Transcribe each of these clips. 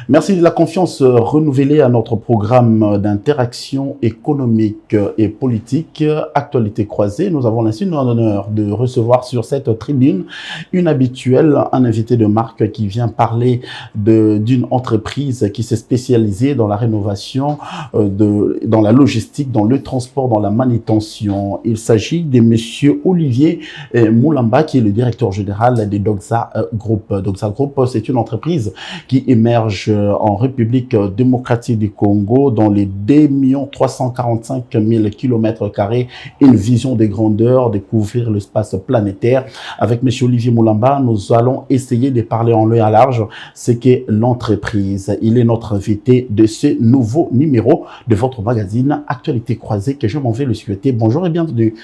Merci de la confiance renouvelée à notre programme d'interaction économique et politique, Actualité croisée. Nous avons l'insigne honneur de recevoir sur cette tribune une habituelle, un invité de marque qui vient parler d'une entreprise qui s'est spécialisée dans la rénovation, dans la logistique, dans le transport, dans la manutention. Il s'agit de monsieur Olivier Moulamba, qui est le directeur général des Doxa Group. Doxa Group, c'est une entreprise qui émerge en République démocratique du Congo dans les 2 345 000 km², une vision des grandeurs, de couvrir l'espace planétaire. Avec M. Olivier Moulamba, nous allons essayer de parler en long et à large ce qu'est l'entreprise. Il est notre invité de ce nouveau numéro de votre magazine Actualité croisée que je m'en vais le souhaiter. Bonjour et bienvenue.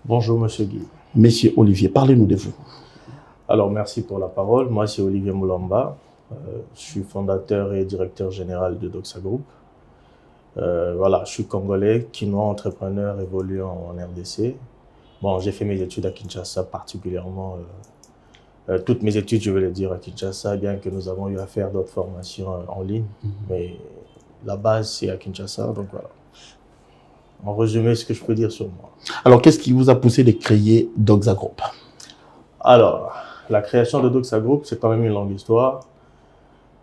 Bonjour M. Guy. Monsieur Olivier, parlez-nous de vous. Alors merci pour la parole. Moi c'est Olivier Moulamba. Je suis fondateur et directeur général de Doxa Group. Voilà, je suis congolais, quinois, entrepreneur évoluant en RDC. Bon, j'ai fait mes études à Kinshasa, particulièrement toutes mes études, je veux le dire, à Kinshasa, bien que nous avons eu à faire d'autres formations en ligne. Mais la base, c'est à Kinshasa, donc voilà. En résumé, ce que je peux dire sur moi. Alors, qu'est-ce qui vous a poussé de créer Doxa Group? Alors, la création de Doxa Group, c'est quand même une longue histoire.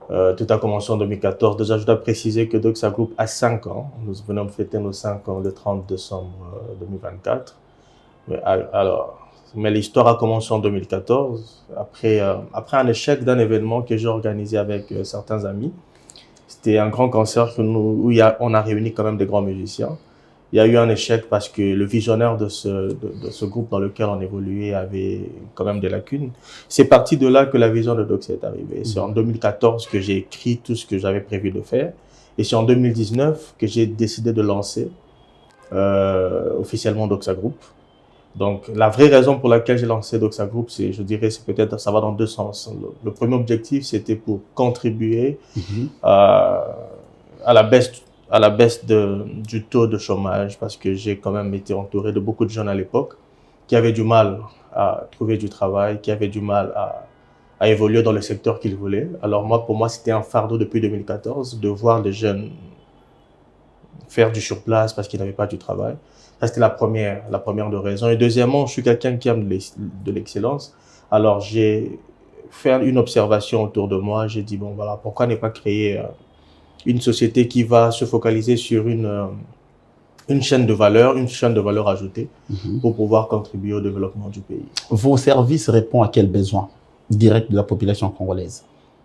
Tout a commencé en 2014. Déjà, je dois préciser que Doxa Group a 5 ans. Nous venons de fêter nos 5 ans le 30 décembre 2024. Mais l'histoire a commencé en 2014, après un échec d'un événement que j'ai organisé avec certains amis. C'était un grand concert où on a réuni quand même des grands musiciens. Il y a eu un échec parce que le visionnaire de ce groupe dans lequel on évoluait avait quand même des lacunes. C'est parti de là que la vision de Doxa est arrivée. C'est en 2014 que j'ai écrit tout ce que j'avais prévu de faire. Et c'est en 2019 que j'ai décidé de lancer officiellement Doxa Group. Donc, la vraie raison pour laquelle j'ai lancé Doxa Group, je dirais, c'est peut-être, ça va dans deux sens. Le premier objectif, c'était pour contribuer à la baisse du taux de chômage, parce que j'ai quand même été entouré de beaucoup de jeunes à l'époque qui avaient du mal à trouver du travail, qui avaient du mal à évoluer dans le secteur qu'ils voulaient. Alors moi, pour moi, c'était un fardeau depuis 2014 de voir les jeunes faire du surplace parce qu'ils n'avaient pas du travail. Ça, c'était la première de raison. Et deuxièmement, je suis quelqu'un qui aime de l'excellence. Alors, j'ai fait une observation autour de moi. J'ai dit, bon, voilà, pourquoi ne pas créer une société qui va se focaliser sur une chaîne de valeur ajoutée pour pouvoir contribuer au développement du pays. Vos services répondent à quels besoins directs de la population congolaise?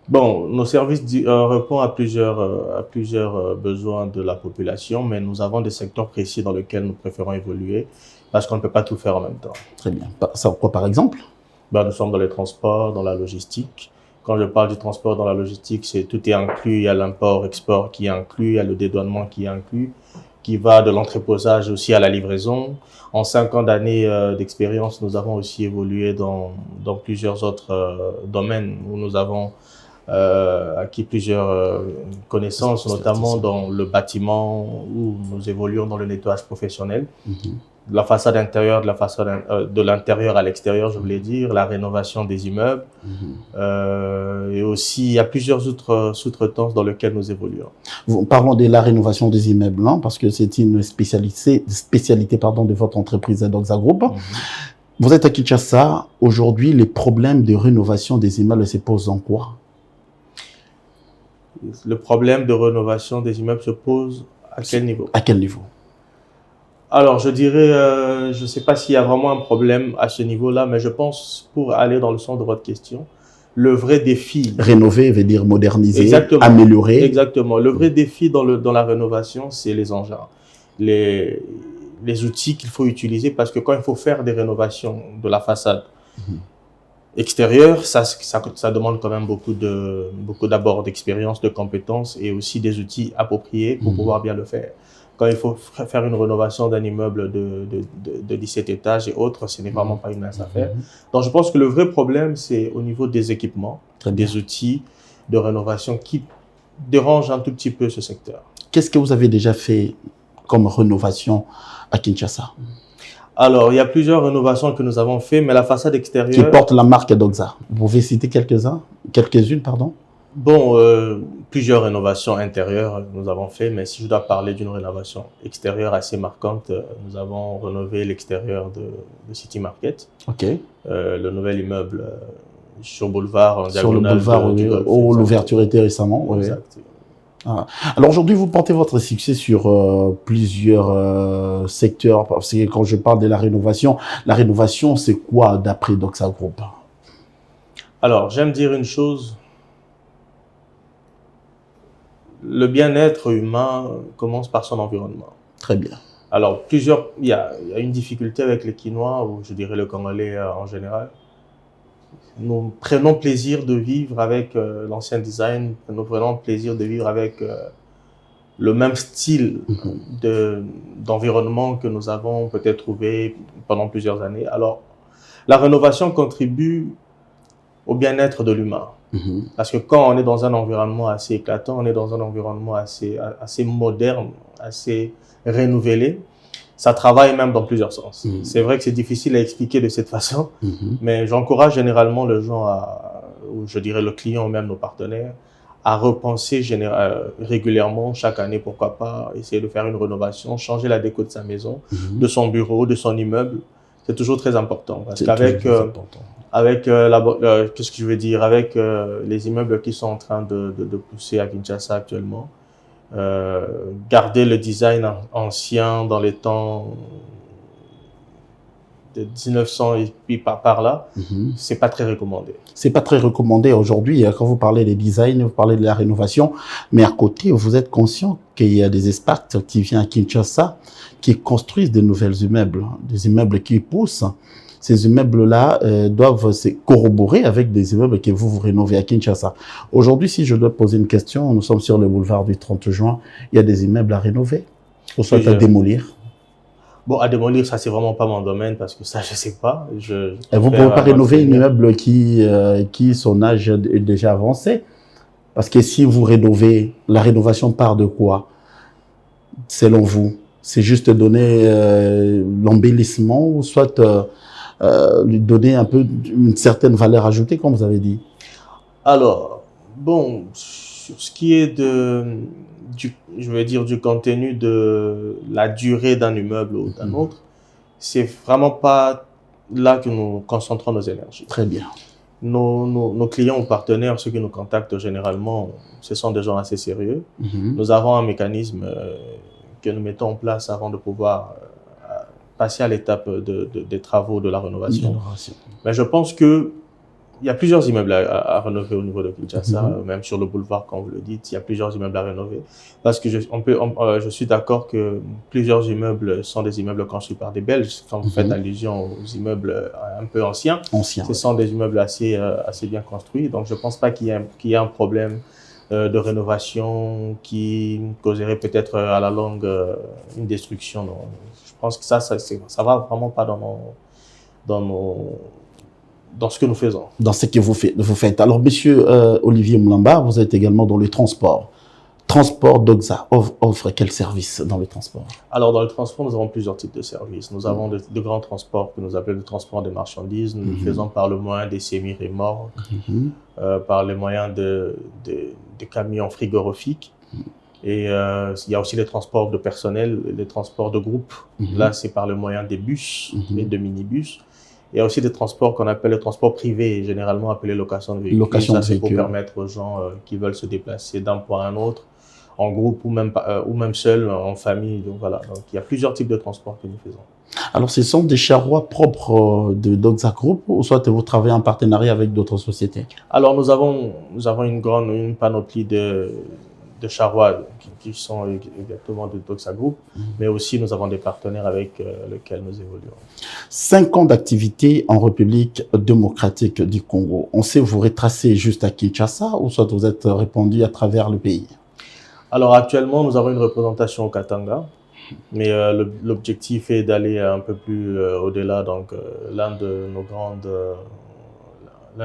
Bon, nos services répondent à plusieurs besoins de la population, mais nous avons des secteurs précis dans lesquels nous préférons évoluer parce qu'on ne peut pas tout faire en même temps. Très bien. Ça, quoi par exemple? Nous sommes dans les transports, dans la logistique. Quand je parle du transport dans la logistique, tout est inclus. Il y a l'import-export qui est inclus, il y a le dédouanement qui est inclus, qui va de l'entreposage aussi à la livraison. En 5 ans d'années d'expérience, nous avons aussi évolué dans plusieurs autres domaines où nous avons acquis plusieurs connaissances, notamment dans le bâtiment, où nous évoluons dans le nettoyage professionnel. De la façade intérieure, de l'intérieur à l'extérieur, je voulais dire, la rénovation des immeubles. Et aussi, il y a plusieurs autres sous-traitances dans lesquelles nous évoluons. Parlons de la rénovation des immeubles, hein, parce que c'est une spécialité de votre entreprise Doxa Group. Vous êtes à Kinshasa. Aujourd'hui, les problèmes de rénovation des immeubles se posent en quoi? Le problème de rénovation des immeubles se pose à quel niveau? À quel niveau? Alors, je dirais, je ne sais pas s'il y a vraiment un problème à ce niveau-là, mais je pense, pour aller dans le sens de votre question, le vrai défi... Rénover veut dire moderniser, exactement, améliorer. Exactement. Le vrai défi dans la rénovation, c'est les engins, les outils qu'il faut utiliser, parce que quand il faut faire des rénovations de la façade extérieure, ça demande quand même beaucoup d'abord d'expérience, de compétences et aussi des outils appropriés pour pouvoir bien le faire. Quand il faut faire une rénovation d'un immeuble de 17 étages et autres, ce n'est vraiment pas une mince affaire. Donc, je pense que le vrai problème, c'est au niveau des équipements, des outils de rénovation qui dérangent un tout petit peu ce secteur. Qu'est-ce que vous avez déjà fait comme rénovation à Kinshasa? Alors, il y a plusieurs rénovations que nous avons fait, mais la façade extérieure... Qui porte la marque Doxa. Vous pouvez citer quelques-unes, pardon? Bon, plusieurs rénovations intérieures nous avons fait, mais si je dois parler d'une rénovation extérieure assez marquante, nous avons rénové l'extérieur de City Market. OK. Le nouvel immeuble sur boulevard, en sur le diagonale boulevard du Golfe. où l'ouverture était récemment. Exact. Ah. Alors aujourd'hui, vous portez votre succès sur plusieurs secteurs. Parce que quand je parle de la rénovation, c'est quoi d'après Doxa Group? Alors, j'aime dire une chose. Le bien-être humain commence par son environnement. Très bien. Alors, il y a une difficulté avec les Quinois, ou je dirais le Congolais en général. Nous prenons plaisir de vivre avec l'ancien design, nous prenons plaisir de vivre avec le même style d'environnement que nous avons peut-être trouvé pendant plusieurs années. Alors, la rénovation contribue au bien-être de l'humain. Parce que quand on est dans un environnement assez éclatant, on est dans un environnement assez moderne, assez renouvelé, ça travaille même dans plusieurs sens. C'est vrai que c'est difficile à expliquer de cette façon, mais j'encourage généralement les gens, ou je dirais le client ou même nos partenaires, à repenser régulièrement, chaque année, pourquoi pas, essayer de faire une rénovation, changer la déco de sa maison, de son bureau, de son immeuble. C'est toujours très important. Parce qu'avec qu'est-ce que je veux dire, avec les immeubles qui sont en train de pousser à Kinshasa actuellement, garder le design ancien dans les temps de 1900 et puis par là, c'est pas très recommandé. C'est pas très recommandé aujourd'hui. Quand vous parlez des designs, vous parlez de la rénovation, mais à côté, vous êtes conscient qu'il y a des experts qui viennent à Kinshasa, qui construisent de nouvelles immeubles, des immeubles qui poussent. Ces immeubles-là doivent se corroborer avec des immeubles que vous rénovez à Kinshasa. Aujourd'hui, si je dois poser une question, nous sommes sur le boulevard du 30 juin, il y a des immeubles à rénover ou soit à démolir? Bon, à démolir, ça, c'est vraiment pas mon domaine parce que ça, je sais pas. Vous pouvez pas rénover un immeuble qui son âge est déjà avancé? Parce que si vous rénovez, la rénovation part de quoi? Selon vous? C'est juste donner l'embellissement ou soit lui donner un peu une certaine valeur ajoutée, comme vous avez dit? Alors, bon, sur ce qui est je veux dire, du contenu de la durée d'un immeuble ou d'un autre, c'est vraiment pas là que nous concentrons nos énergies. Très bien. Nos clients ou partenaires, ceux qui nous contactent généralement, ce sont des gens assez sérieux. Nous avons un mécanisme que nous mettons en place avant de pouvoir passer à l'étape des travaux de la rénovation. Mais je pense que il y a plusieurs immeubles à rénover au niveau de Kinshasa, même sur le boulevard, comme vous le dites, il y a plusieurs immeubles à rénover. Parce que je suis d'accord que plusieurs immeubles sont des immeubles construits par des Belges. Quand vous faites allusion aux immeubles un peu anciens, ce sont des immeubles assez bien construits. Donc, je ne pense pas qu'il y ait un problème de rénovation qui causerait peut-être à la longue une destruction. Donc, je pense que ça va vraiment pas dans ce que nous faisons. Dans ce que vous faites. Alors, monsieur Olivier Moulamba, vous êtes également dans le transport. Transport Doxa offre quel service dans le transport? Alors, dans le transport, nous avons plusieurs types de services. Nous avons de grands transports que nous appelons le transport des marchandises. Nous le faisons par le moyen des semi-remorques, par le moyen de camions frigorifiques. Et il y a aussi les transports de personnel, les transports de groupe. Là, c'est par le moyen des bus et de minibus. Il y a aussi des transports qu'on appelle les transports privés, généralement appelés location de véhicules. Ça, c'est pour permettre aux gens qui veulent se déplacer d'un point à un autre, en groupe ou même seul, en famille. Donc voilà, donc, il y a plusieurs types de transports que nous faisons. Alors, ce sont des charrois propres de Doxa Group ou soit vous travaillez en partenariat avec d'autres sociétés? Alors, nous avons une panoplie de charrois qui sont exactement de Doxa Group, mais aussi nous avons des partenaires avec lesquels nous évoluons. 5 ans d'activité en République démocratique du Congo. On sait vous retracer juste à Kinshasa ou soit vous êtes répandu à travers le pays? Alors actuellement, nous avons une représentation au Katanga, mais l'objectif est d'aller un peu plus au-delà. Donc l'un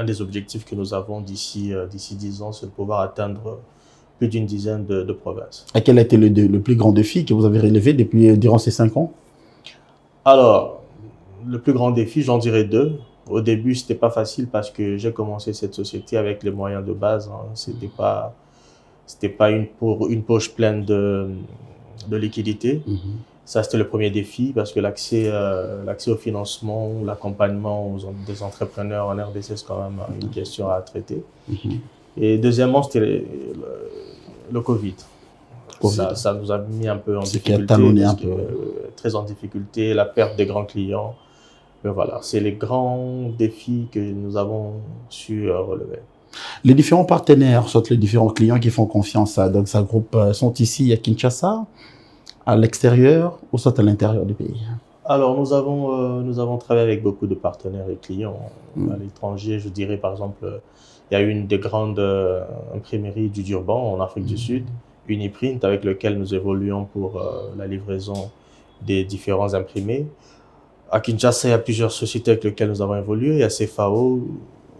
des objectifs que nous avons d'ici 10 ans, c'est de pouvoir atteindre plus d'une dizaine de provinces. Et quel a été le plus grand défi que vous avez relevé durant ces 5 ans? Alors, le plus grand défi, j'en dirais 2. Au début, c'était pas facile parce que j'ai commencé cette société avec les moyens de base. C'était C'était pas une poche pleine de liquidités. Ça, c'était le premier défi parce que l'accès au financement, l'accompagnement des entrepreneurs en RDC, c'est quand même une question à traiter. Et deuxièmement, c'était le Covid. Ça nous a mis un peu en difficulté. Talonné un peu. Très en difficulté, la perte des grands clients. Mais voilà, c'est les grands défis que nous avons su relever. Les différents partenaires, soit les différents clients qui font confiance à Doxa Group, sont ici à Kinshasa, à l'extérieur ou soit à l'intérieur du pays? Alors, nous avons travaillé avec beaucoup de partenaires et clients à l'étranger. Je dirais, par exemple, il y a une des grandes imprimeries du Durban en Afrique du Sud, Uniprint, avec lequel nous évoluons pour la livraison des différents imprimés. À Kinshasa, il y a plusieurs sociétés avec lesquelles nous avons évolué. Il y a CFAO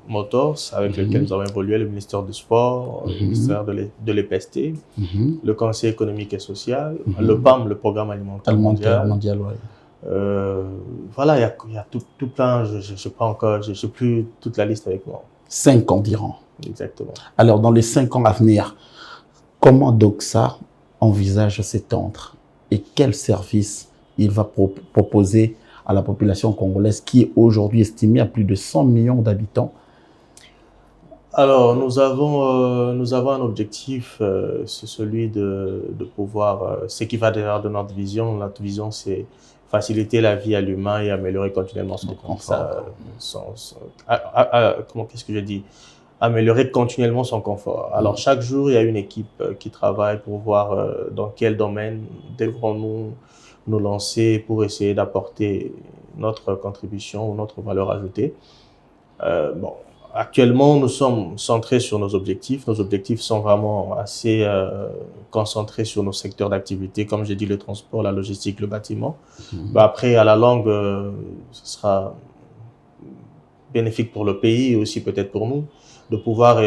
Motors, avec lequel nous avons évolué, le ministère du Sport, le ministère de l'EPST, le Conseil économique et social, le PAM, le Programme alimentaire mondial. Voilà, il y a tout plein. Je n'ai plus toute la liste avec moi. 5 ans diront. Exactement. Alors, dans les 5 ans à venir, comment Doxa envisage s'étendre et quel service il va proposer à la population congolaise qui est aujourd'hui estimée à plus de 100 millions d'habitants? Alors, nous avons un objectif, c'est celui de pouvoir, ce qui va derrière de notre vision. Notre vision, c'est faciliter la vie à l'humain et améliorer continuellement son confort. Qu'est-ce que je dis? Améliorer continuellement son confort. Alors, chaque jour, il y a une équipe qui travaille pour voir dans quel domaine devrons-nous nous lancer pour essayer d'apporter notre contribution ou notre valeur ajoutée. Actuellement, nous sommes centrés sur nos objectifs. Nos objectifs sont vraiment assez concentrés sur nos secteurs d'activité, comme j'ai dit, le transport, la logistique, le bâtiment. Après, à la longue, ce sera bénéfique pour le pays et aussi peut-être pour nous de pouvoir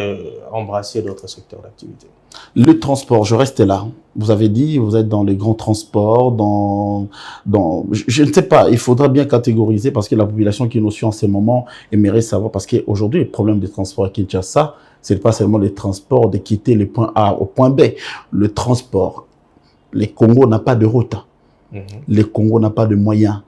embrasser d'autres secteurs d'activité. Le transport, je reste là. Vous avez dit, vous êtes dans les grands transports, je ne sais pas, il faudra bien catégoriser parce que la population qui nous suit en ce moment aimerait savoir, parce qu'aujourd'hui, le problème des transports à Kinshasa, c'est pas seulement les transports de quitter le point A au point B. Le transport, les Congo n'a pas de route. Les Congo n'a pas de moyens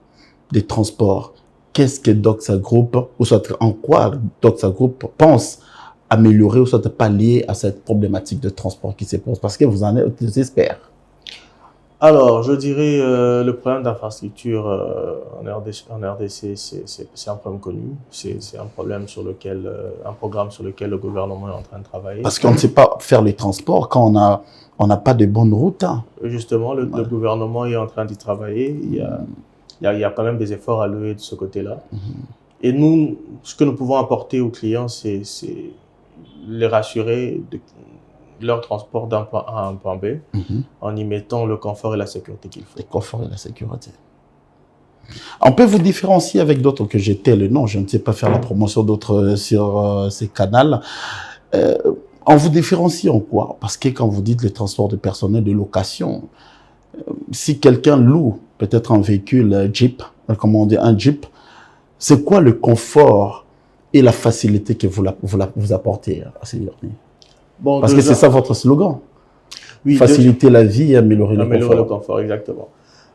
de transport. Qu'est-ce que Doxa Group, ou soit en quoi Doxa Group pense améliorer ou soit pallier à cette problématique de transport qui se pose, parce que vous en êtes des experts? Alors, je dirais le problème d'infrastructure en RDC, c'est un problème connu. C'est un problème sur lequel, un programme sur lequel le gouvernement est en train de travailler. Parce qu'on ne sait pas faire les transports quand on n'a pas de bonnes routes. Justement, le gouvernement est en train d'y travailler. Il y a quand même des efforts à lever de ce côté-là. Et nous, ce que nous pouvons apporter aux clients, c'est les rassurer de leur transport d'un point A à un point B, en y mettant le confort et la sécurité qu'il faut. Le confort et la sécurité. On peut vous différencier avec d'autres que j'ai tel nom, je ne sais pas faire la promotion d'autres sur ces canaux. On vous différencie en quoi? Parce que quand vous dites le transport de personnel de location, si quelqu'un loue peut-être un véhicule Jeep, comment on dit, un Jeep, c'est quoi le confort et la facilité que vous apportez à ces derniers? Bon, parce que c'est ça votre slogan. Oui, faciliter la vie et améliorer le confort, exactement.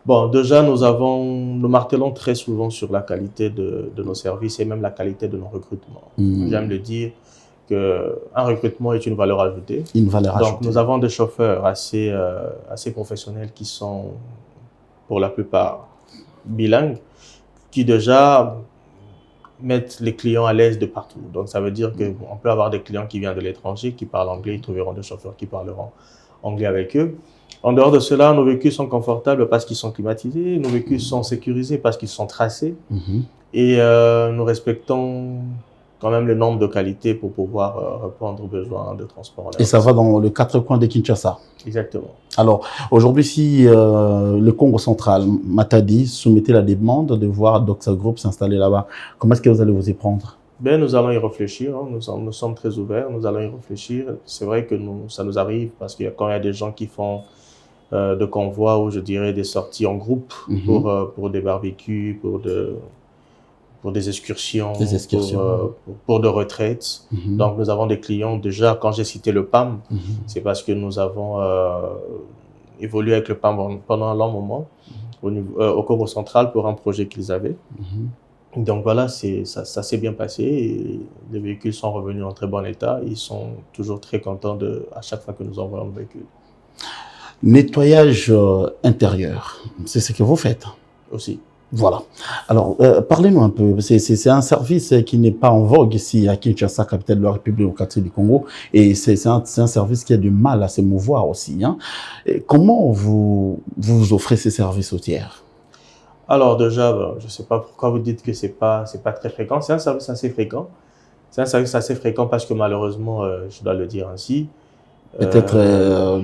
Bon, déjà, nous martelons très souvent sur la qualité de nos services et même la qualité de nos recrutements. J'aime le dire qu'un recrutement est une valeur ajoutée. Une valeur ajoutée. Donc, nous avons des chauffeurs assez professionnels qui sont, pour la plupart, bilingues, qui déjà mettre les clients à l'aise de partout. Donc, ça veut dire qu'on peut avoir des clients qui viennent de l'étranger, qui parlent anglais, ils trouveront des chauffeurs qui parleront anglais avec eux. En dehors de cela, nos véhicules sont confortables parce qu'ils sont climatisés, nos véhicules sont sécurisés parce qu'ils sont tracés. Et nous respectons quand même le nombre de qualités pour pouvoir répondre aux besoins de transport. Et ça va dans le 4 coins de Kinshasa. Exactement. Alors, aujourd'hui, si le Congo central, Matadi, soumettait la demande de voir Doxa Group s'installer là-bas, comment est-ce que vous allez vous y prendre? Nous allons y réfléchir, hein. Nous sommes très ouverts, nous allons y réfléchir. C'est vrai que ça nous arrive parce qu'il y a des gens qui font de convois ou je dirais des sorties en groupe pour des barbecues, pour des excursions, pour de retraites. Donc, nous avons des clients, déjà, quand j'ai cité le PAM, c'est parce que nous avons évolué avec le PAM pendant un long moment au Congo central pour un projet qu'ils avaient. Donc voilà, ça s'est bien passé et les véhicules sont revenus en très bon état. Ils sont toujours très contents à chaque fois que nous envoyons le véhicule. Nettoyage intérieur, c'est ce que vous faites aussi. Voilà. Alors, parlez-nous un peu. C'est un service qui n'est pas en vogue ici à Kinshasa, capitale de la République démocratique du Congo, et c'est un service qui a du mal à se mouvoir aussi. Hein. Et comment vous offrez ces services aux tiers? Alors déjà, je ne sais pas pourquoi vous dites que c'est pas très fréquent. C'est un service assez fréquent. C'est un service assez fréquent parce que malheureusement, je dois le dire ainsi. Peut-être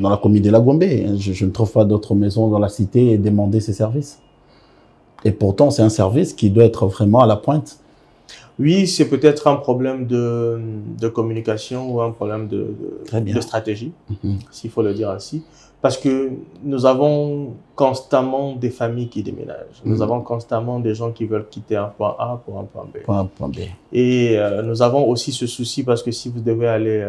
dans la commune de la Gombe, je ne trouve pas d'autres maisons dans la cité et demander ces services. Et pourtant, c'est un service qui doit être vraiment à la pointe. Oui, c'est peut-être un problème de communication ou un problème de stratégie, s'il faut le dire ainsi. Parce que nous avons constamment des familles qui déménagent. Nous avons constamment des gens qui veulent quitter un point A pour un point B. Et nous avons aussi ce souci parce que si vous devez aller...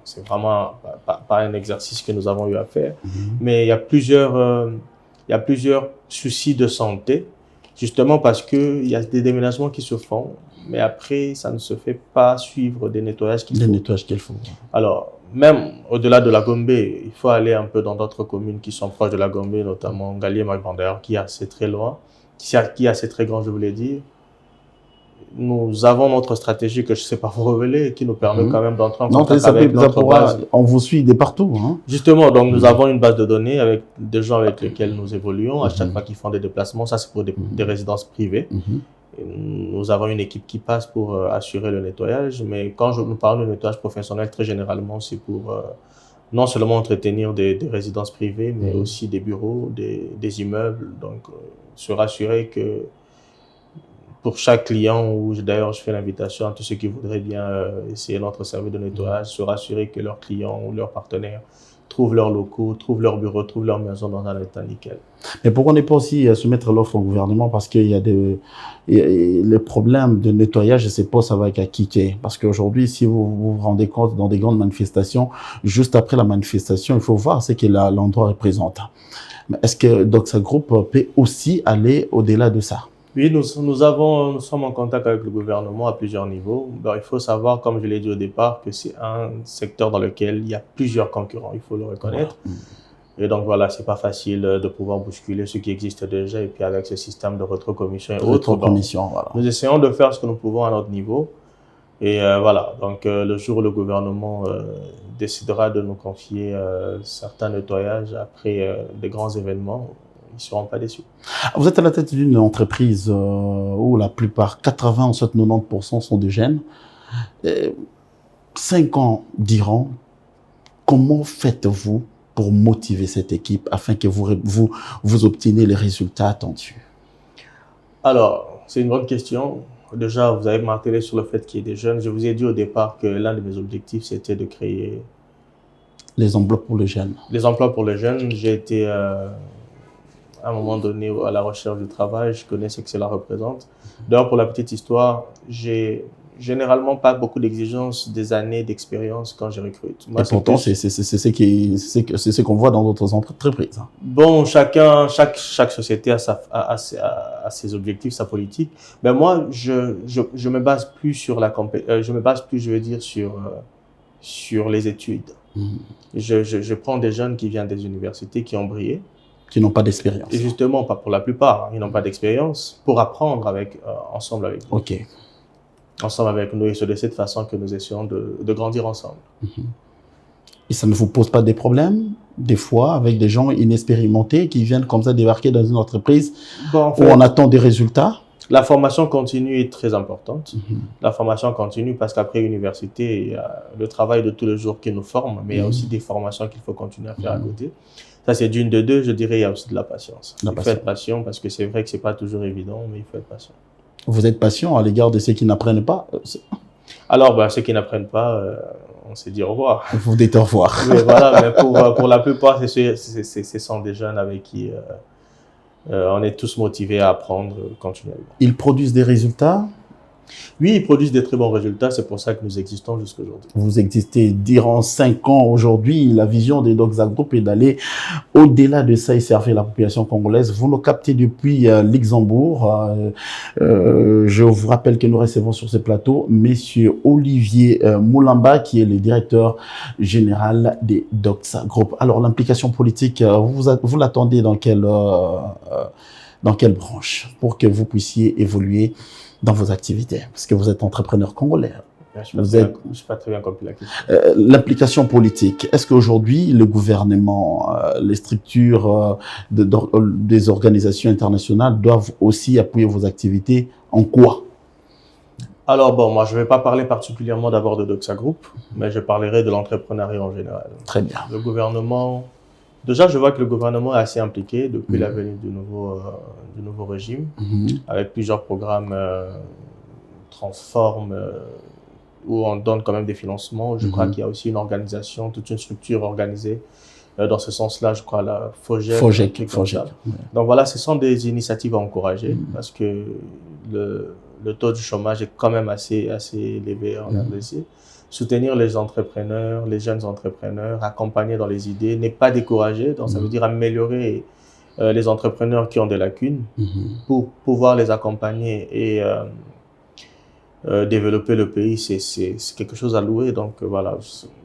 c'est vraiment pas un exercice que nous avons eu à faire. Mais il y a plusieurs soucis de santé, justement parce qu'il y a des déménagements qui se font, mais après, ça ne se fait pas suivre des nettoyages qu'il faut. Alors, même au-delà de la Gombe, il faut aller un peu dans d'autres communes qui sont proches de la Gombe, notamment Galier-Magbander, qui est assez très loin, qui est assez très grand, je voulais dire. Nous avons notre stratégie que je ne sais pas vous révéler, qui nous permet quand même d'entrer en contact avec notre base. On vous suit de partout. Hein. Justement, donc nous avons une base de données avec des gens avec lesquels nous évoluons à chaque fois qu'ils font des déplacements. Ça, c'est pour des résidences privées. Et nous avons une équipe qui passe pour assurer le nettoyage. Mais quand nous parlons de nettoyage professionnel, très généralement, c'est pour non seulement entretenir des résidences privées, mais aussi des bureaux, des immeubles. Donc, se rassurer que pour chaque client, ou d'ailleurs je fais l'invitation à tous ceux qui voudraient bien essayer notre service de nettoyage, se rassurer que leurs clients ou leurs partenaires trouvent leurs locaux, trouvent leurs bureaux, trouvent leur maison dans un état nickel. Mais pourquoi on n'est pas aussi soumettre l'offre au gouvernement? Parce qu'il y a les problèmes de nettoyage, je ne sais pas, ça va avec qui. Parce qu'aujourd'hui, si vous vous rendez compte dans des grandes manifestations, juste après la manifestation, il faut voir ce que l'endroit représente. Mais est-ce que Doxa Group peut aussi aller au-delà de ça? Oui, nous sommes en contact avec le gouvernement à plusieurs niveaux. Il faut savoir, comme je l'ai dit au départ, que c'est un secteur dans lequel il y a plusieurs concurrents, il faut le reconnaître. Et donc voilà, c'est pas facile de pouvoir bousculer ce qui existe déjà. Et puis avec ce système de rétrocommission et autres, nous essayons de faire ce que nous pouvons à notre niveau. Et voilà, donc le jour où le gouvernement décidera de nous confier certains nettoyages après des grands événements, ils ne seront pas déçus. Vous êtes à la tête d'une entreprise où la plupart, 80-90% sont des jeunes. 5 ans diront, comment faites-vous pour motiver cette équipe afin que vous obteniez les résultats attendus? Alors, c'est une bonne question. Déjà, vous avez martelé sur le fait qu'il y ait des jeunes. Je vous ai dit au départ que l'un de mes objectifs, c'était de créer... les emplois pour les jeunes. Les emplois pour les jeunes. J'ai été... à un moment donné à la recherche du travail, je connais ce que cela représente. D'ailleurs, pour la petite histoire, j'ai généralement pas beaucoup d'exigences des années d'expérience quand je recrute. Moi, et pourtant, c'est ce qu'on voit dans d'autres entreprises. Hein. Bon, chaque société a ses objectifs, sa politique. Mais moi, je me base plus sur je veux dire, sur les études. Je prends des jeunes qui viennent des universités, qui ont brillé, qui n'ont pas d'expérience. Et justement, pas pour la plupart, ils n'ont pas d'expérience, pour apprendre ensemble avec nous. Ok. Ensemble avec nous, et c'est de cette façon que nous essayons de grandir ensemble. Et ça ne vous pose pas des problèmes, des fois, avec des gens inexpérimentés qui viennent comme ça débarquer dans une entreprise où on attend des résultats? La formation continue est très importante. La formation continue parce qu'après l'université, il y a le travail de tous les jours qui nous forme, mais il y a aussi des formations qu'il faut continuer à faire à côté. Ça, c'est d'une de deux. Je dirais il y a aussi de la patience. Il faut être patient parce que c'est vrai que ce n'est pas toujours évident, mais il faut être patient. Vous êtes patient à l'égard de ceux qui n'apprennent pas? Alors, ceux qui n'apprennent pas, on s'est dit au revoir. Vous dites au revoir. Mais voilà, mais pour la plupart, ce sont des jeunes avec qui On est tous motivés à apprendre continuellement. Ils produisent des résultats? Oui, ils produisent des très bons résultats, c'est pour ça que nous existons jusqu'à aujourd'hui. Vous existez durant 5 ans aujourd'hui. La vision des Doxa Group est d'aller au-delà de ça et servir la population congolaise. Vous nous captez depuis Luxembourg. Je vous rappelle que nous recevons sur ce plateau Monsieur Olivier Moulamba, qui est le directeur général des Doxa Group. Alors, l'implication politique, vous l'attendez dans quelle branche pour que vous puissiez évoluer dans vos activités? Parce que vous êtes entrepreneur congolais. Je n'ai pas très bien compris la question. L'implication politique. Est-ce qu'aujourd'hui, le gouvernement, les structures des organisations internationales doivent aussi appuyer vos activités? En quoi? Alors bon, moi je ne vais pas parler particulièrement d'abord de Doxa Group, mais je parlerai de l'entrepreneuriat en général. Très bien. Le gouvernement, déjà je vois que le gouvernement est assez impliqué depuis la venue du nouveau régime, avec plusieurs programmes Transform, où on donne quand même des financements. Je crois qu'il y a aussi une organisation, toute une structure organisée dans ce sens-là, je crois, la FOGEC. Donc voilà, ce sont des initiatives à encourager parce que le taux du chômage est quand même assez élevé en RDC. Soutenir les entrepreneurs, les jeunes entrepreneurs, accompagner dans les idées, n'est pas décourager. Donc ça veut dire améliorer les entrepreneurs qui ont des lacunes pour pouvoir les accompagner et développer le pays, c'est quelque chose à louer. Donc voilà,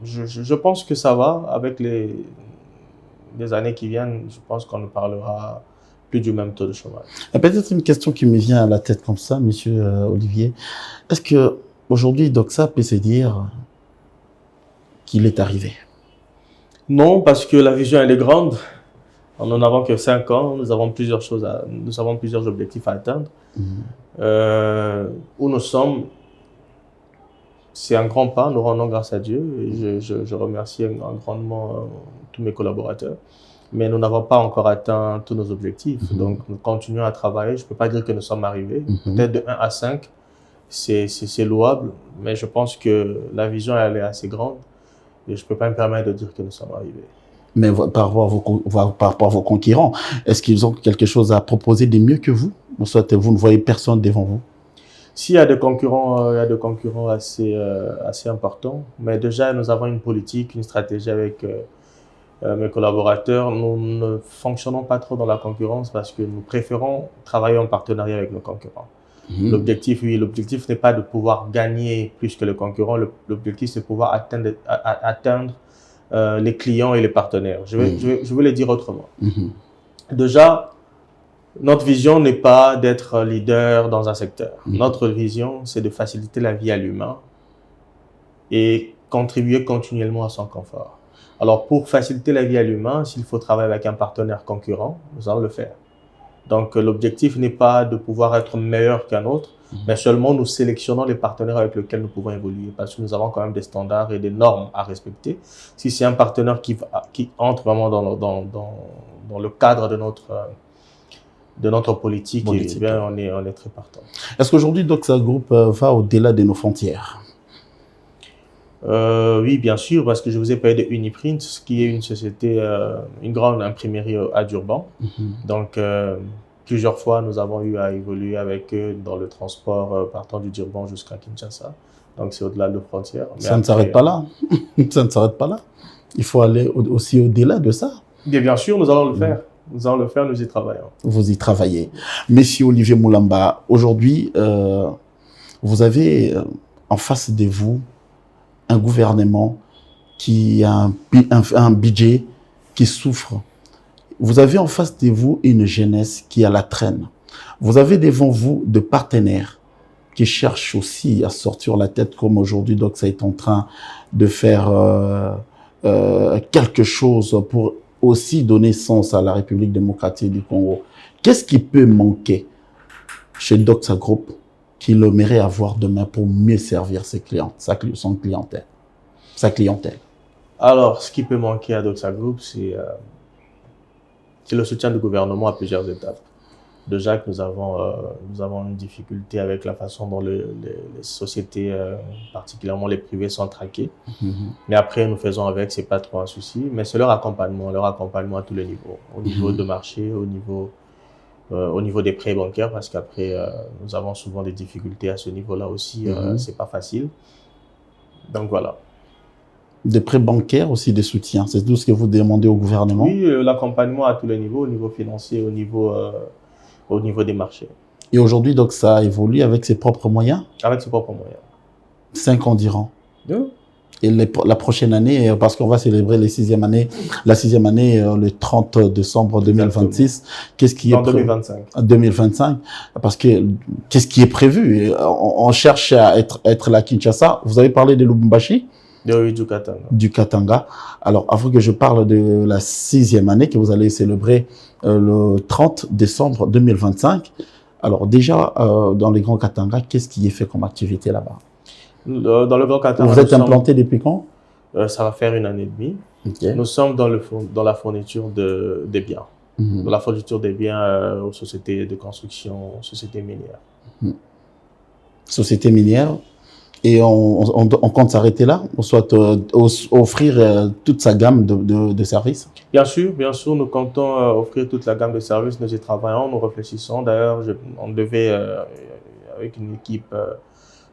je pense que ça va. Avec les années qui viennent, je pense qu'on ne parlera plus du même taux de chômage. Peut-être une question qui me vient à la tête comme ça, Monsieur Olivier. Est-ce que aujourd'hui Doxa peut se dire qu'il est arrivé? Non, parce que la vision elle est grande. En n'en avons que 5 ans, nous avons plusieurs objectifs à atteindre. Où nous sommes, c'est un grand pas, nous rendons grâce à Dieu. Et je remercie grandement tous mes collaborateurs. Mais nous n'avons pas encore atteint tous nos objectifs. Donc nous continuons à travailler. Je ne peux pas dire que nous sommes arrivés. Peut-être de 1 à 5, c'est louable. Mais je pense que la vision elle est assez grande. Et je ne peux pas me permettre de dire que nous sommes arrivés. Mais par rapport à vos concurrents, est-ce qu'ils ont quelque chose à proposer de mieux que vous? Ou soit vous ne voyez personne devant vous? S'il y a des concurrents, assez importants. Mais déjà, nous avons une politique, une stratégie avec mes collaborateurs. Nous ne fonctionnons pas trop dans la concurrence parce que nous préférons travailler en partenariat avec nos concurrents. L'objectif n'est pas de pouvoir gagner plus que le concurrent. L'objectif, c'est de pouvoir atteindre les clients et les partenaires. Je vais le dire autrement. Déjà, notre vision n'est pas d'être leader dans un secteur. Notre vision, c'est de faciliter la vie à l'humain et contribuer continuellement à son confort. Alors, pour faciliter la vie à l'humain, s'il faut travailler avec un partenaire concurrent, nous allons le faire. Donc, l'objectif n'est pas de pouvoir être meilleur qu'un autre, mais seulement nous sélectionnons les partenaires avec lesquels nous pouvons évoluer parce que nous avons quand même des standards et des normes à respecter. Si c'est un partenaire qui entre vraiment dans le cadre de notre politique, eh bien, on est très partant. Est-ce qu'aujourd'hui, Doxa Group va au-delà de nos frontières? Oui, bien sûr, parce que je vous ai parlé de Uniprint, qui est une société, une grande imprimerie à Durban. Donc, plusieurs fois, nous avons eu à évoluer avec eux dans le transport partant du Durban jusqu'à Kinshasa. Donc, c'est au-delà de nos frontières. Mais ça ne s'arrête pas là. Ça ne s'arrête pas là. Il faut aller aussi au-delà de ça. Bien sûr, nous allons le faire. Nous allons le faire, nous y travaillons. Vous y travaillez. Monsieur Olivier Moulamba, aujourd'hui, vous avez en face de vous un gouvernement qui a un budget qui souffre. Vous avez en face de vous une jeunesse qui a la traîne. Vous avez devant vous des partenaires qui cherchent aussi à sortir la tête comme aujourd'hui. Donc, ça est en train de faire quelque chose pour aussi donner sens à la République démocratique du Congo. Qu'est-ce qui peut manquer chez Doxa Group qu'il aimerait avoir demain pour mieux servir ses clients, sa clientèle? Alors, ce qui peut manquer à Doxa Group, c'est le soutien du gouvernement à plusieurs étapes. Déjà que nous avons une difficulté avec la façon dont les sociétés, particulièrement les privées, sont traquées. Mais après, nous faisons avec, c'est pas trop un souci. Mais c'est leur accompagnement à tous les niveaux. Au niveau de marché, au niveau au niveau des prêts bancaires, parce qu'après, nous avons souvent des difficultés à ce niveau-là aussi. C'est pas facile. Donc voilà. Des prêts bancaires aussi, des soutiens. C'est tout ce que vous demandez au gouvernement? Oui, l'accompagnement à tous les niveaux, au niveau financier, au niveau des marchés. Et aujourd'hui, donc, ça évolue avec ses propres moyens? Avec ses propres moyens. 5 ans d'Iran. Oui. Et la prochaine année, parce qu'on va célébrer la sixième année, le 30 décembre 2026. Exactement. Qu'est-ce qui est en 2025. 2025. Parce que, qu'est-ce qui est prévu? On cherche à être la Kinshasa. Vous avez parlé de Lubumbashi? Oui, du Katanga. Du Katanga. Alors, avant que je parle de la sixième année que vous allez célébrer le 30 décembre 2025. Alors, déjà, dans les Grands Katanga, qu'est-ce qui est fait comme activité là-bas? Dans le Grand Katanga. Vous êtes implanté depuis quand? Ça va faire 1 année et demie. Okay. Nous sommes dans la fourniture des biens. Dans la fourniture des biens aux sociétés de construction, aux sociétés minières. Sociétés minières. Et on compte s'arrêter là, ou soit offrir toute sa gamme de services? Bien sûr, nous comptons offrir toute la gamme de services. Nous y travaillons, nous réfléchissons. D'ailleurs, on devait, avec une équipe,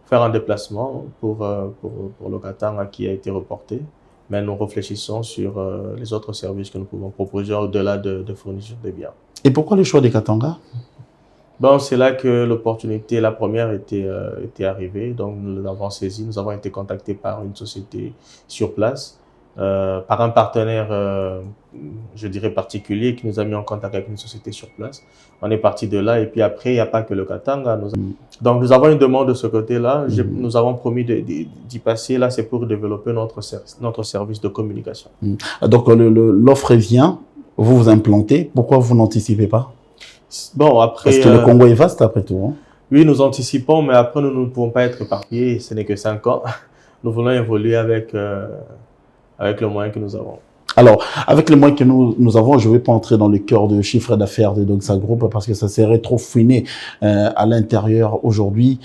faire un déplacement pour le Katanga qui a été reporté. Mais nous réfléchissons sur les autres services que nous pouvons proposer au-delà de fourniture des biens. Et pourquoi le choix des Katanga? Bon, c'est là que l'opportunité, la première était arrivée. Donc, nous l'avons saisi. Nous avons été contactés par une société sur place, par un partenaire, je dirais particulier, qui nous a mis en contact avec une société sur place. On est parti de là. Et puis après, il n'y a pas que le Katanga. Donc, nous avons une demande de ce côté-là. Nous avons promis d'y passer. Là, c'est pour développer notre service de communication. Donc, l'offre vient, vous vous implantez. Pourquoi vous n'anticipez pas? Bon, après, parce que le Congo est vaste après tout. Hein? Oui, nous anticipons, mais après, nous ne pouvons pas être éparpillés. Ce n'est que 5 ans. Nous voulons évoluer avec le moyen que nous avons. Alors, avec les moyens que nous avons, je ne vais pas entrer dans le cœur de chiffre d'affaires de Doxa Group parce que ça serait trop fouiné à l'intérieur aujourd'hui.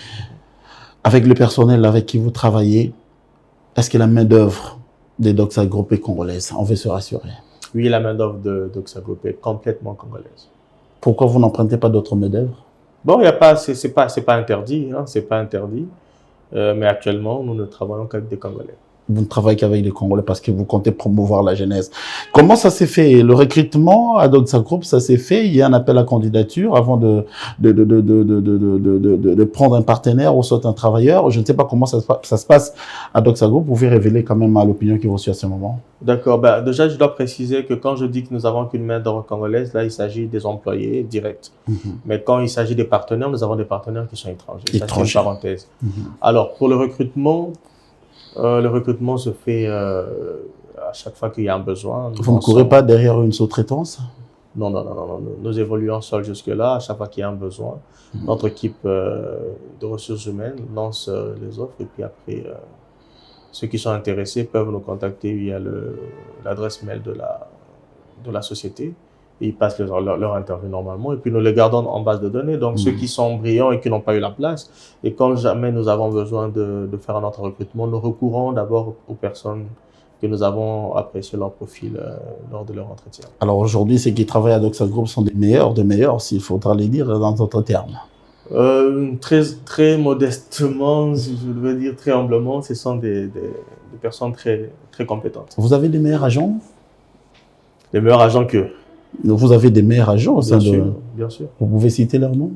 Avec le personnel avec qui vous travaillez, est-ce que la main-d'œuvre de Doxa Group est congolaise? On veut se rassurer. Oui, la main-d'œuvre de Doxa Group est complètement congolaise. Pourquoi vous n'empruntez pas d'autres main-d'œuvre? Bon, il y a pas, c'est pas interdit, hein, c'est pas interdit. Mais actuellement, nous ne travaillons qu'avec des Congolais. Vous ne travaillez qu'avec les Congolais parce que vous comptez promouvoir la jeunesse. Comment ça s'est fait? Le recrutement à Doxa Group, ça s'est fait? Il y a un appel à candidature avant de prendre un partenaire ou soit un travailleur. Je ne sais pas comment ça se passe à Doxa Group. Vous pouvez révéler quand même à l'opinion qui vous suit à ce moment. D'accord. Ben, déjà, je dois préciser que quand je dis que nous avons qu'une main-d'œuvre congolaise, là, il s'agit des employés directs. Mais quand il s'agit des partenaires, nous avons des partenaires qui sont étrangers. Ça, c'est une parenthèse. Alors, pour le recrutement se fait à chaque fois qu'il y a un besoin. Vous ne courez pas derrière une sous-traitance? Non. Nous évoluons seuls jusque-là. À chaque fois qu'il y a un besoin, notre équipe de ressources humaines lance les offres. Et puis après, ceux qui sont intéressés peuvent nous contacter via l'adresse mail de la société. Et ils passent leur interview normalement. Et puis nous les gardons en base de données. Donc ceux qui sont brillants et qui n'ont pas eu la place. Et quand jamais nous avons besoin de faire un autre recrutement, nous recourons d'abord aux personnes que nous avons apprécié leur profil lors de leur entretien. Alors aujourd'hui, ceux qui travaillent à Doxa Group sont des meilleurs, s'il faudra les dire dans d'autres termes. Très modestement, je veux dire très humblement, ce sont des personnes très, très compétentes. Vous avez des meilleurs agents? Des meilleurs agents que? Vous avez des meilleurs agents au sein de... Bien sûr. Vous pouvez citer leur nom?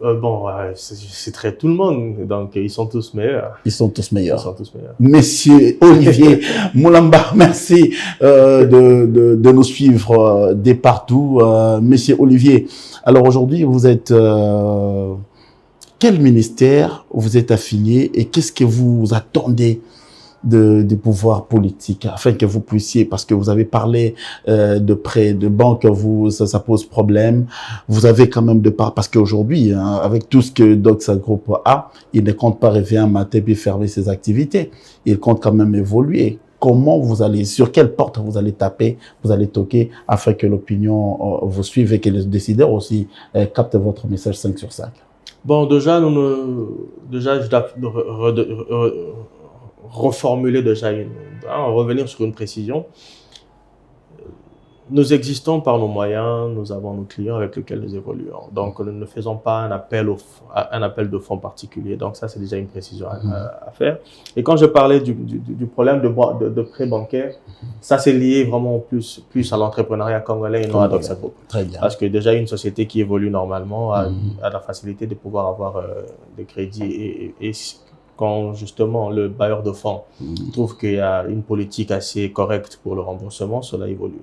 Bon, c'est très tout le monde, donc ils sont tous meilleurs. Ils sont tous meilleurs. Ils sont tous meilleurs. Monsieur Olivier Moulamba, merci de nous suivre dès partout. Monsieur Olivier, alors aujourd'hui, vous êtes... quel ministère vous êtes affilié et qu'est-ce que vous attendez du pouvoir politique afin que vous puissiez, parce que vous avez parlé de prêts de banque, ça pose problème. Vous avez quand même parce qu'aujourd'hui, hein, avec tout ce que Doxa Group a, il ne compte pas réveiller un matin puis fermer ses activités. Il compte quand même évoluer. Comment vous allez, sur quelle porte vous allez taper, vous allez toquer afin que l'opinion vous suive et que les décideurs aussi captent votre message 5 sur 5? Bon, déjà, je dois reformuler revenir sur une précision. Nous existons par nos moyens, nous avons nos clients avec lesquels nous évoluons. Donc, nous ne faisons pas un appel de fonds particulier. Donc, ça, c'est déjà une précision à faire. Et quand je parlais du problème de prêt bancaire, ça, c'est lié vraiment plus à l'entrepreneuriat congolais et non à Doxa Group. Très bien. Parce que déjà, une société qui évolue normalement a la facilité de pouvoir avoir des crédits et quand justement le bailleur de fonds trouve qu'il y a une politique assez correcte pour le remboursement, cela évolue.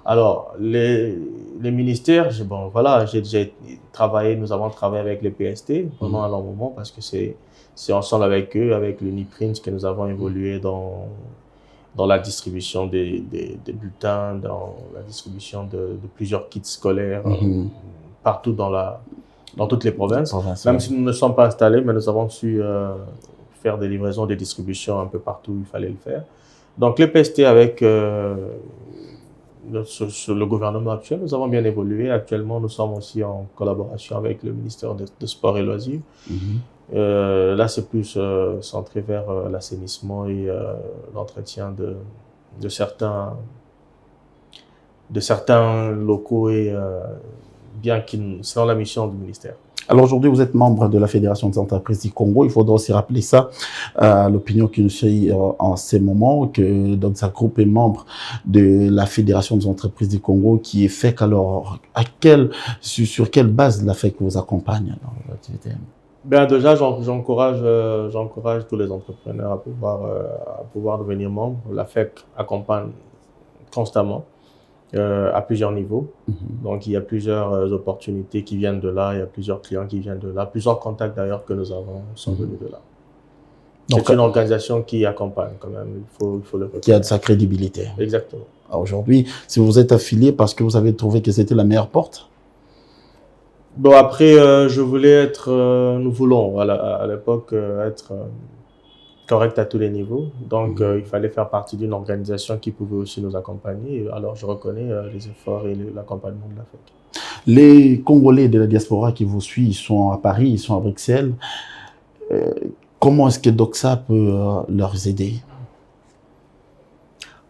Alors, les ministères, bon, voilà, j'ai déjà travaillé, nous avons travaillé avec les PST pendant un long moment parce que c'est ensemble avec eux, avec l'Uniprint, que nous avons évolué dans la distribution des bulletins, dans la distribution de plusieurs kits scolaires partout dans toutes les provinces. Même si nous ne sommes pas installés, mais nous avons su faire des livraisons, des distributions un peu partout où il fallait le faire. Donc, les PST avec sur le gouvernement actuel, nous avons bien évolué. Actuellement, nous sommes aussi en collaboration avec le ministère de Sport et Loisirs. Là, c'est plus centré vers l'assainissement et l'entretien de certains locaux et bien selon la mission du ministère. Alors aujourd'hui, vous êtes membre de la Fédération des entreprises du Congo. Il faudra aussi rappeler ça à l'opinion qui nous suit en ces moments, que Doxa Group est membre de la Fédération des entreprises du Congo, qui est FEC. Alors, sur quelle base la FEC vous accompagne dans votre activité? Bien, déjà, j'encourage tous les entrepreneurs à pouvoir devenir membres. La FEC accompagne constamment. À plusieurs niveaux. Donc, il y a plusieurs opportunités qui viennent de là, il y a plusieurs clients qui viennent de là, plusieurs contacts d'ailleurs que nous avons sont venus de là. C'est une organisation qui accompagne quand même, il faut le reconnaître. Qui a de sa crédibilité. Exactement. Aujourd'hui, si vous êtes affilié parce que vous avez trouvé que c'était la meilleure porte? Bon, après, nous voulons, voilà, à l'époque, être correct à tous les niveaux. Donc, il fallait faire partie d'une organisation qui pouvait aussi nous accompagner. Alors, je reconnais les efforts et l'accompagnement de la FEC. Les Congolais de la diaspora qui vous suivent, ils sont à Paris, ils sont à Bruxelles. Comment est-ce que Doxa peut leur aider?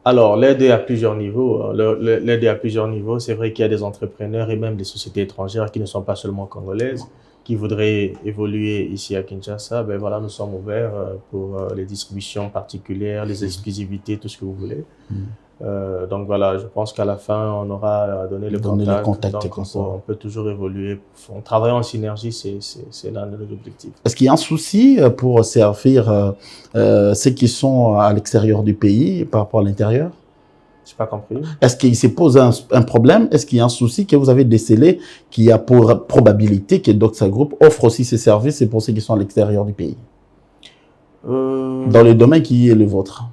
Alors, l'aider à plusieurs niveaux. L'aider à plusieurs niveaux, c'est vrai qu'il y a des entrepreneurs et même des sociétés étrangères qui ne sont pas seulement congolaises, qui voudraient évoluer ici à Kinshasa. Ben voilà, nous sommes ouverts pour les distributions particulières, les exclusivités, tout ce que vous voulez. Donc voilà, je pense qu'à la fin, on aura donné le contact. Donc on peut toujours évoluer. On travaille en synergie, c'est l'un de nos objectifs. Est-ce qu'il y a un souci pour servir ceux qui sont à l'extérieur du pays par rapport à l'intérieur? Je n'ai pas compris. Est-ce qu'il se pose un problème? Est-ce qu'il y a un souci que vous avez décelé qu'il y a pour probabilité que Doxa Group offre aussi ses services pour ceux qui sont à l'extérieur du pays? Dans le domaine qui est le vôtre?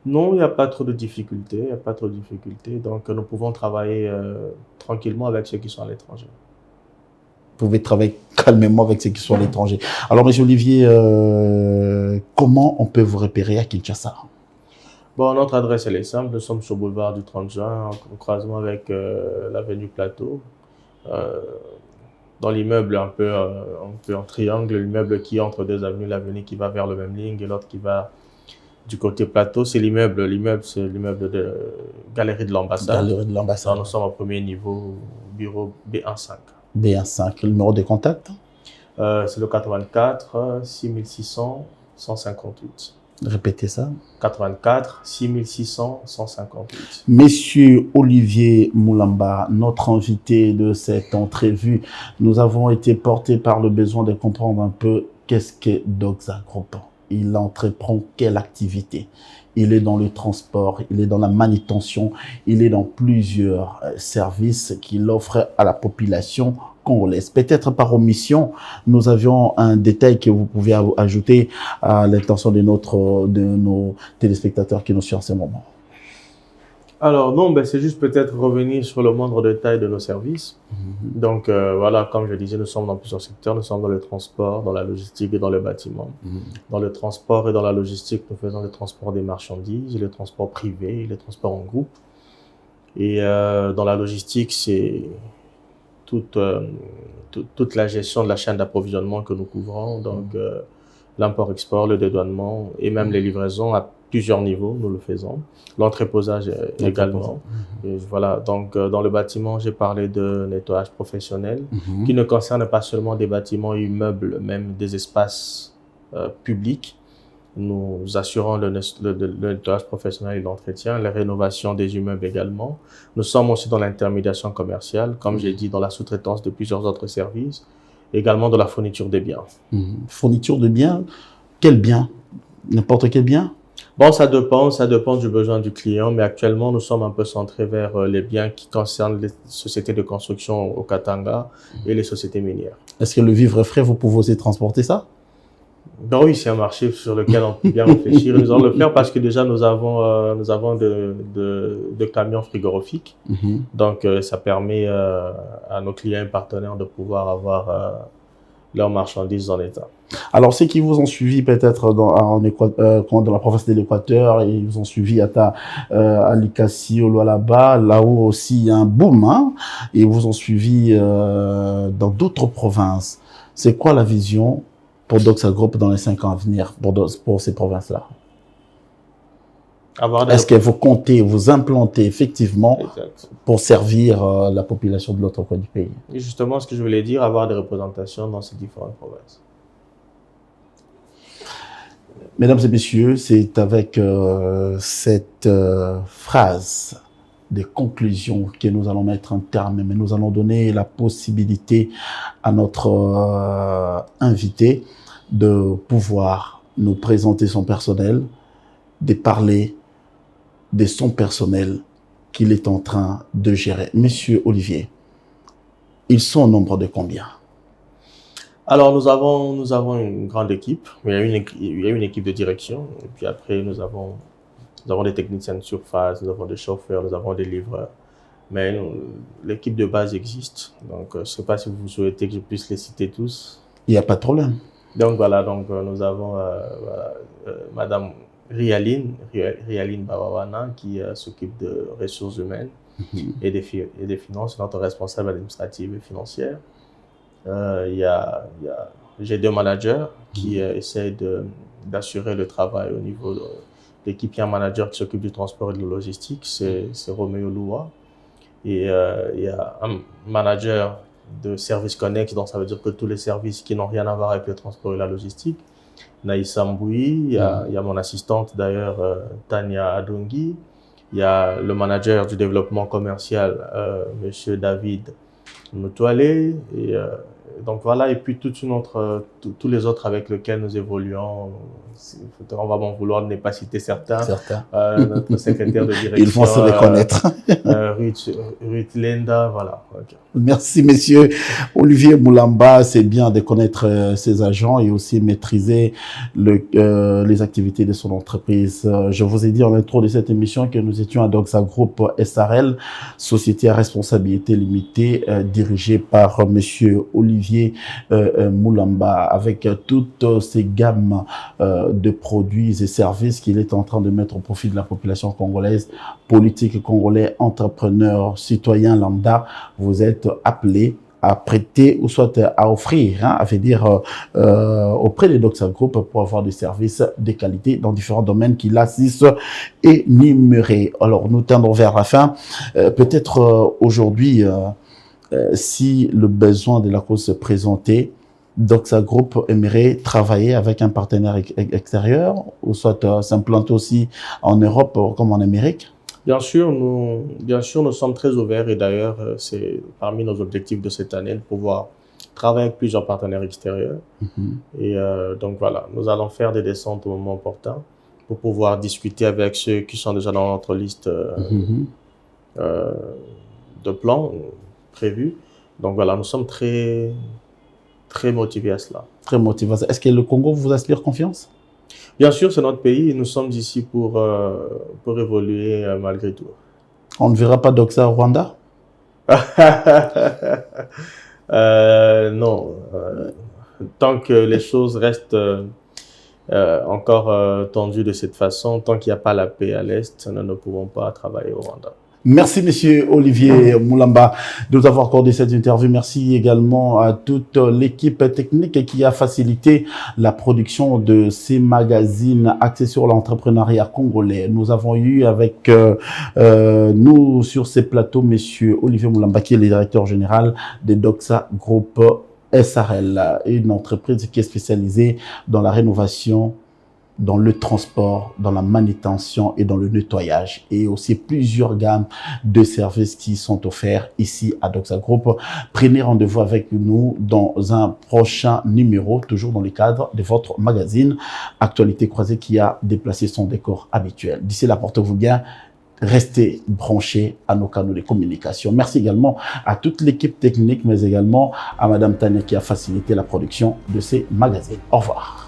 Non, il n'y a pas trop de difficultés. Donc, nous pouvons travailler tranquillement avec ceux qui sont à l'étranger. Vous pouvez travailler calmement avec ceux qui sont à l'étranger. Alors, M. Olivier, comment on peut vous repérer à Kinshasa? Bon, notre adresse, elle est simple. Nous sommes sur le boulevard du 30 juin, en croisement avec l'avenue Plateau. Dans l'immeuble un peu en triangle, l'immeuble qui est entre deux avenues, l'avenue qui va vers le même ligne et l'autre qui va du côté Plateau. C'est l'immeuble. C'est l'immeuble de Galerie de l'Ambassade. Galerie de l'Ambassade. Nous sommes au premier niveau, bureau B15. B15. Le numéro de contact? C'est le 84 6600 158. Répétez ça. 84 6600 158. Monsieur Olivier Moulamba, notre invité de cette entrevue, nous avons été portés par le besoin de comprendre un peu qu'est-ce que Doxa Group. Il entreprend quelle activité? Il est dans le transport, il est dans la manutention, il est dans plusieurs services qu'il offre à la population congolaise. Peut-être par omission, nous avions un détail que vous pouvez ajouter à l'intention de nos téléspectateurs qui nous suivent en ce moment. Alors non, c'est juste peut-être revenir sur le moindre détail de nos services. Donc voilà, comme je disais, nous sommes dans plusieurs secteurs. Nous sommes dans le transport, dans la logistique et dans le bâtiment. Dans le transport et dans la logistique, nous faisons le transport des marchandises, le transport privé, le transport en groupe. Et dans la logistique, c'est toute la gestion de la chaîne d'approvisionnement que nous couvrons. Donc l'import-export, le dédouanement et même les livraisons à plusieurs niveaux, nous le faisons. L'entreposage également. Et voilà, donc dans le bâtiment, j'ai parlé de nettoyage professionnel qui ne concerne pas seulement des bâtiments immeubles, même des espaces publics. Nous assurons le nettoyage professionnel et l'entretien, la rénovation des immeubles également. Nous sommes aussi dans l'intermédiation commerciale, comme j'ai dit, dans la sous-traitance de plusieurs autres services, également de la fourniture des biens. Fourniture de biens, quel bien? N'importe quel bien? Bon, ça dépend du besoin du client, mais actuellement, nous sommes un peu centrés vers les biens qui concernent les sociétés de construction au Katanga et les sociétés minières. Est-ce que le vivre frais, vous pouvez aussi transporter ça? Ben oui, c'est un marché sur lequel on peut bien réfléchir. Nous allons le faire parce que déjà, nous avons de camions frigorifiques. Donc, ça permet à nos clients et partenaires de pouvoir avoir leurs marchandises en état. Alors, ceux qui vous ont suivi peut-être dans la province de l'Équateur, et ils vous ont suivi à Likasi, au Lualaba, là où aussi il y a un boom, hein, et ils vous ont suivi dans d'autres provinces. C'est quoi la vision pour Doxa Group dans les 5 ans à venir pour ces provinces-là? Est-ce que vous comptez vous implanter effectivement pour servir la population de l'autre côté du pays? Et justement, ce que je voulais dire, avoir des représentations dans ces différentes provinces. Mesdames et messieurs, c'est avec cette phrase de conclusion que nous allons mettre un terme, mais nous allons donner la possibilité à notre invité de pouvoir nous présenter son personnel, de parler de son personnel qu'il est en train de gérer. Monsieur Olivier, ils sont au nombre de combien? Alors, nous avons une grande équipe. Il y a une équipe de direction. Et puis après, nous avons des techniciens de surface, nous avons des chauffeurs, nous avons des livreurs. Mais l'équipe de base existe. Donc, je ne sais pas si vous souhaitez que je puisse les citer tous. Il n'y a pas de problème. Donc, voilà. Donc, nous avons Madame Rialine Bawawana qui s'occupe de ressources humaines et des finances, notre responsable administrative et financière. J'ai 2 managers qui essaient d'assurer le travail au niveau de l'équipe. Il y a un manager qui s'occupe du transport et de la logistique, c'est Roméo Loua. Et il y a un manager de service connexe, donc ça veut dire que tous les services qui n'ont rien à voir avec le transport et la logistique. Naïssa Mboui, il y a mon assistante d'ailleurs, Tania Adongi. Il y a le manager du développement commercial, Monsieur David Moutoalé, et donc voilà, et puis tous les autres avec lesquels nous évoluons. On va m'en vouloir de ne pas citer certains. Notre secrétaire de direction. Ils vont se reconnaître. Ruth Lenda, voilà. Okay. Merci, messieurs. Olivier Moulamba, c'est bien de connaître ses agents et aussi maîtriser les activités de son entreprise. Je vous ai dit en intro de cette émission que nous étions à Doxa Group SRL, société à responsabilité limitée, dirigée par monsieur Olivier Moulamba, avec toutes ces gammes de produits et services qu'il est en train de mettre au profit de la population congolaise, politique congolais, entrepreneurs, citoyens lambda. Vous êtes appelés à prêter ou soit à offrir, hein, à dire auprès des Doxa Group pour avoir des services de qualité dans différents domaines qui l'assistent énumérés. Alors, nous tendons vers la fin. Peut-être aujourd'hui, si le besoin de la cause se présentait, Doxa Group aimerait travailler avec un partenaire extérieur ou soit s'implanter aussi en Europe comme en Amérique? Bien sûr, nous sommes très ouverts et d'ailleurs, c'est parmi nos objectifs de cette année de pouvoir travailler avec plusieurs partenaires extérieurs. Et donc voilà, nous allons faire des descentes au moment opportun pour pouvoir discuter avec ceux qui sont déjà dans notre liste de plans prévus. Donc voilà, nous sommes très motivés à cela. Très motivés. Est-ce que le Congo vous inspire confiance? Bien sûr, c'est notre pays et nous sommes ici pour évoluer malgré tout. On ne verra pas Doxa au Rwanda? Non. Tant que les choses restent encore tendues de cette façon, tant qu'il n'y a pas la paix à l'Est, nous ne pouvons pas travailler au Rwanda. Merci, monsieur Olivier Moulamba, de nous avoir accordé cette interview. Merci également à toute l'équipe technique qui a facilité la production de ces magazines axés sur l'entrepreneuriat congolais. Nous avons eu avec nous sur ces plateaux, monsieur Olivier Moulamba, qui est le directeur général de Doxa Group SRL, une entreprise qui est spécialisée dans la rénovation, dans le transport, dans la manutention et dans le nettoyage, et aussi plusieurs gammes de services qui sont offerts ici à Doxa Group. Prenez rendez-vous avec nous dans un prochain numéro, toujours dans le cadre de votre magazine Actualité Croisée qui a déplacé son décor habituel. D'ici là, portez-vous bien. Restez branchés à nos canaux de communication. Merci également à toute l'équipe technique, mais également à Madame Tania qui a facilité la production de ces magazines. Au revoir.